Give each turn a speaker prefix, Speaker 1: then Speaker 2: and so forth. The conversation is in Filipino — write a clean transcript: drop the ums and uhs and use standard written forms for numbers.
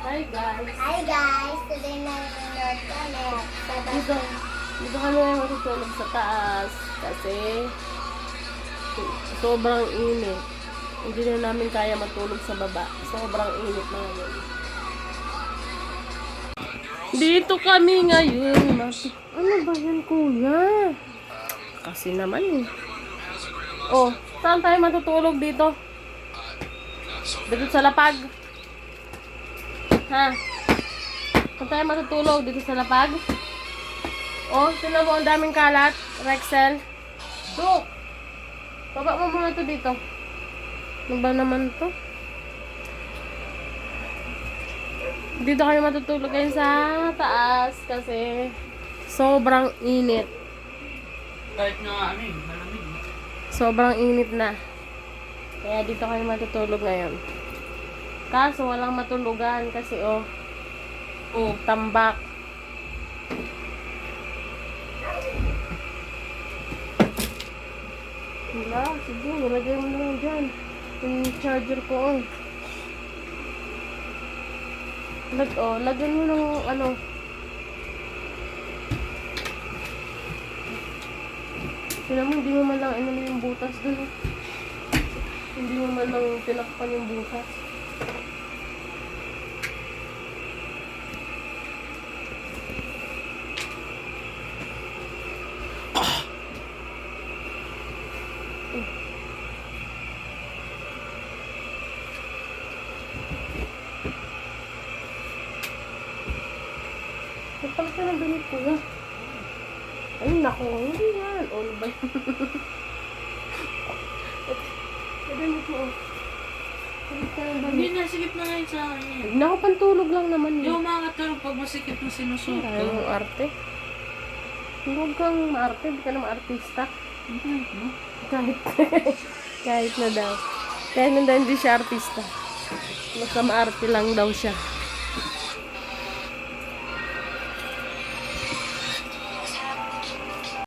Speaker 1: Hi guys!
Speaker 2: Hi guys! Today nanonood kami.
Speaker 1: Dito kami matutulog sa taas kasi sobrang init. Hindi na namin kaya matulog sa baba. Sobrang init na ngayon. Dito kami ngayon. Ano ba yan, kuya? Kasi naman eh. Oh, saan tayo matutulog dito? Dito sa lapag? Ha? Saan tayo matutulog? Dito sa lapag? Oh, sino mo ang daming kalat? Rexel? Look! Baba mo muna to dito. Ano ba naman to? Dito kayo matutulog kayo sa taas kasi sobrang init.
Speaker 3: Kahit nga ano eh, malamig.
Speaker 1: Sobrang init na. Kaya dito kayo matutulog ngayon. Kaso walang matulugan kasi tambak. Wala, sige, nilagay mo na lang dyan. Yung charger ko, lagyan mo ng Sila mo, hindi mo man lang yung butas dun. Hindi mo man lang tinakpan yung butas. Kapag ka ng damit ko na. Ay, naku, hindi yan. Ano ba yun? Damit mo. Kapag ka ng damit.
Speaker 3: Hindi, nasikip na ngayon sa akin yan.
Speaker 1: Naku, pantulog lang naman
Speaker 3: Hindi
Speaker 1: yun.
Speaker 3: ako makakatulog pag masikip na sinusuot ko.
Speaker 1: Ayaw mong arte. Huwag kang maarte, hindi ka na maartista. Kahit, kahit na daw. Kahit na daw hindi siya artista. Basta maarte lang daw siya.